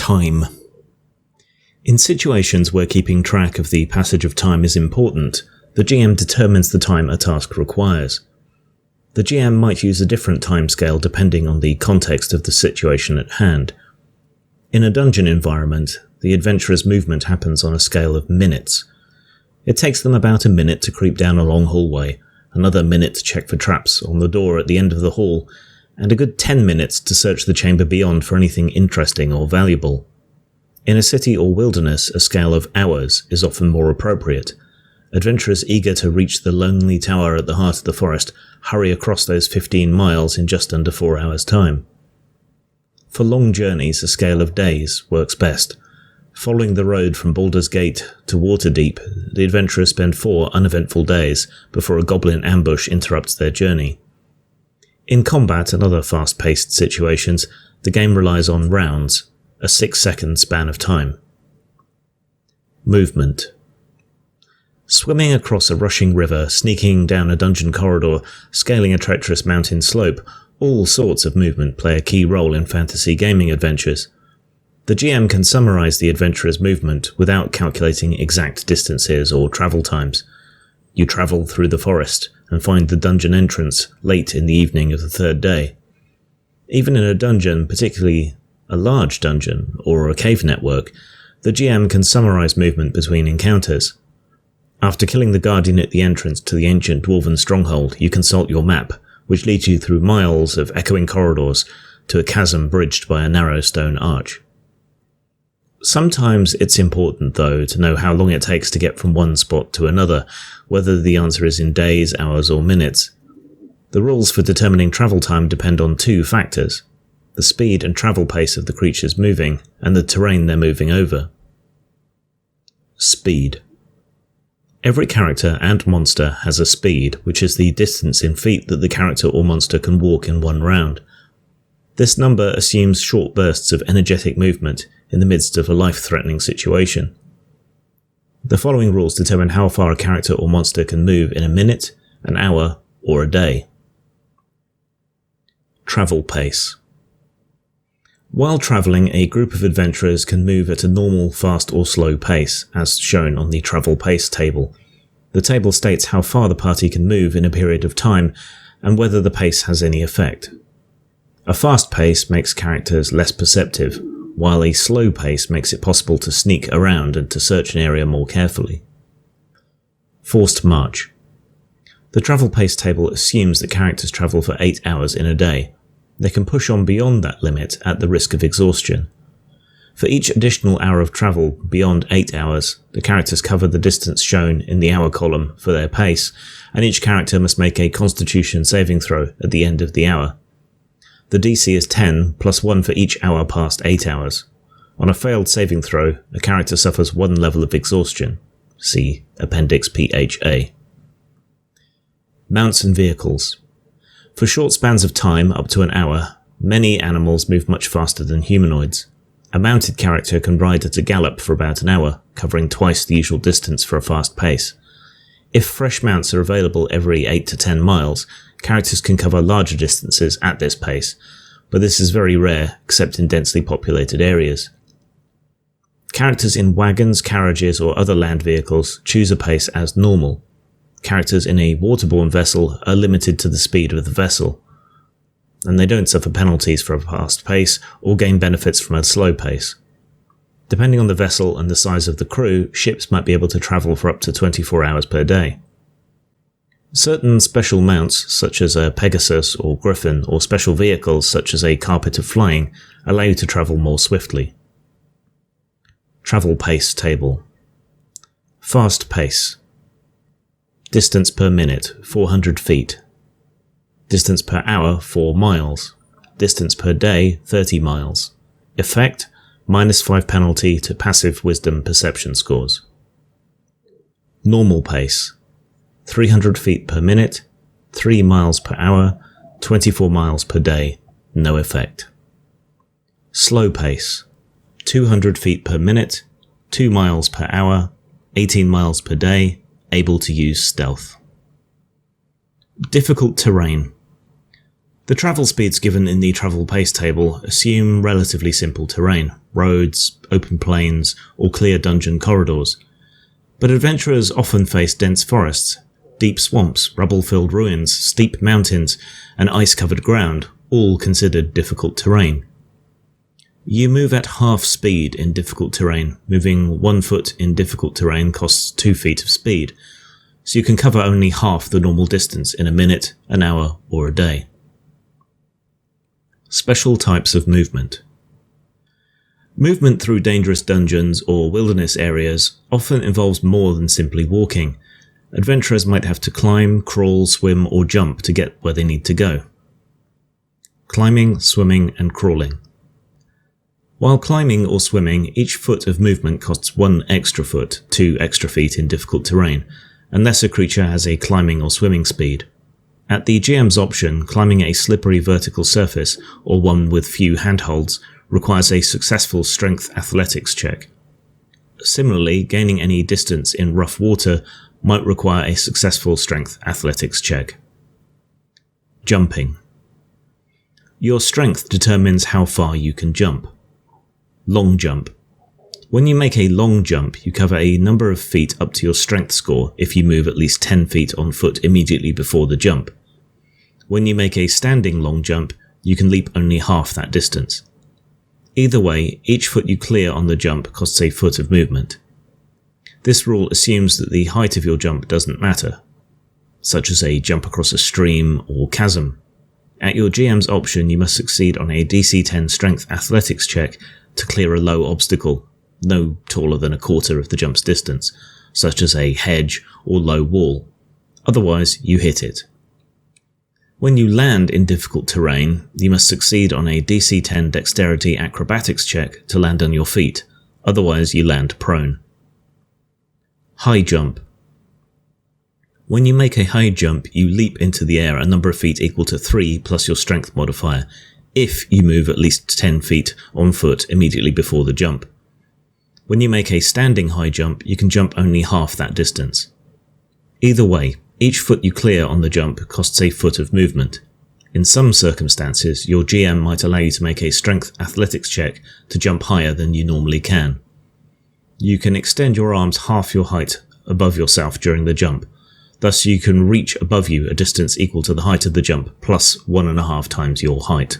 Time. In situations where keeping track of the passage of time is important, the GM determines the time a task requires. The GM might use a different timescale depending on the context of the situation at hand. In a dungeon environment, the adventurer's movement happens on a scale of minutes. It takes them about a minute to creep down a long hallway, another minute to check for traps on the door at the end of the hall, and a good 10 minutes to search the chamber beyond for anything interesting or valuable. In a city or wilderness, a scale of hours is often more appropriate. Adventurers eager to reach the lonely tower at the heart of the forest hurry across those 15 miles in just under 4 hours' time. For long journeys, a scale of days works best. Following the road from Baldur's Gate to Waterdeep, the adventurers spend 4 uneventful days before a goblin ambush interrupts their journey. In combat and other fast-paced situations, the game relies on rounds, a 6-second span of time. Movement. Swimming across a rushing river, sneaking down a dungeon corridor, scaling a treacherous mountain slope, all sorts of movement play a key role in fantasy gaming adventures. The GM can summarize the adventurer's movement without calculating exact distances or travel times. You travel through the forest and find the dungeon entrance late in the evening of the third day. Even in a dungeon, particularly a large dungeon or a cave network, the GM can summarize movement between encounters. After killing the guardian at the entrance to the ancient dwarven stronghold, you consult your map, which leads you through miles of echoing corridors to a chasm bridged by a narrow stone arch. Sometimes it's important, though, to know how long it takes to get from one spot to another, whether the answer is in days, hours, or minutes. The rules for determining travel time depend on 2 factors: the speed and travel pace of the creatures moving, and the terrain they're moving over. Speed. Every character and monster has a speed, which is the distance in feet that the character or monster can walk in one round. This number assumes short bursts of energetic movement in the midst of a life-threatening situation. The following rules determine how far a character or monster can move in a minute, an hour, or a day. Travel pace. While travelling, a group of adventurers can move at a normal, fast or slow pace, as shown on the travel pace table. The table states how far the party can move in a period of time, and whether the pace has any effect. A fast pace makes characters less perceptive, while a slow pace makes it possible to sneak around and to search an area more carefully. Forced march. The travel pace table assumes that characters travel for 8 hours in a day. They can push on beyond that limit at the risk of exhaustion. For each additional hour of travel beyond 8 hours, the characters cover the distance shown in the hour column for their pace, and each character must make a Constitution saving throw at the end of the hour. The DC is 10 plus 1 for each hour past 8 hours. On a failed saving throw, a character suffers 1 level of exhaustion. See Appendix PHA. Mounts and vehicles. For short spans of time, up to an hour, many animals move much faster than humanoids. A mounted character can ride at a gallop for about an hour, covering twice the usual distance for a fast pace. If fresh mounts are available every 8 to 10 miles, characters can cover larger distances at this pace, but this is very rare, except in densely populated areas. Characters in wagons, carriages, or other land vehicles choose a pace as normal. Characters in a waterborne vessel are limited to the speed of the vessel, and they don't suffer penalties for a fast pace or gain benefits from a slow pace. Depending on the vessel and the size of the crew, ships might be able to travel for up to 24 hours per day. Certain special mounts, such as a Pegasus or Griffin, or special vehicles such as a Carpet of Flying, allow you to travel more swiftly. Travel pace table. Fast pace. Distance per minute, 400 feet. Distance per hour, 4 miles. Distance per day, 30 miles. Effect, -5 penalty to passive wisdom perception scores. Normal pace. 300 feet per minute, 3 miles per hour, 24 miles per day, no effect. Slow pace. 200 feet per minute, 2 miles per hour, 18 miles per day, able to use stealth. Difficult terrain. The travel speeds given in the travel pace table assume relatively simple terrain, roads, open plains, or clear dungeon corridors. But adventurers often face dense forests, deep swamps, rubble-filled ruins, steep mountains, and ice-covered ground, all considered difficult terrain. You move at half speed in difficult terrain. Moving 1 foot in difficult terrain costs 2 feet of speed, so you can cover only half the normal distance in a minute, an hour, or a day. Special types of movement. Movement through dangerous dungeons or wilderness areas often involves more than simply walking. Adventurers might have to climb, crawl, swim, or jump to get where they need to go. Climbing, swimming, and crawling. While climbing or swimming, each foot of movement costs 1 extra foot, 2 extra feet in difficult terrain, unless a creature has a climbing or swimming speed. At the GM's option, climbing a slippery vertical surface, or one with few handholds, requires a successful strength athletics check. Similarly, gaining any distance in rough water might require a successful strength athletics check. Jumping. Your strength determines how far you can jump. Long jump. When you make a long jump, you cover a number of feet up to your strength score if you move at least 10 feet on foot immediately before the jump. When you make a standing long jump, you can leap only half that distance. Either way, each foot you clear on the jump costs a foot of movement. This rule assumes that the height of your jump doesn't matter, such as a jump across a stream or chasm. At your GM's option, you must succeed on a DC 10 strength athletics check to clear a low obstacle, no taller than a quarter of the jump's distance, such as a hedge or low wall. Otherwise, you hit it. When you land in difficult terrain, you must succeed on a DC 10 dexterity acrobatics check to land on your feet, otherwise you land prone. High jump. When you make a high jump, you leap into the air a number of feet equal to 3 plus your strength modifier, if you move at least 10 feet on foot immediately before the jump. When you make a standing high jump, you can jump only half that distance. Either way, each foot you clear on the jump costs a foot of movement. In some circumstances, your GM might allow you to make a strength athletics check to jump higher than you normally can. You can extend your arms half your height above yourself during the jump. Thus you can reach above you a distance equal to the height of the jump plus 1.5 times your height.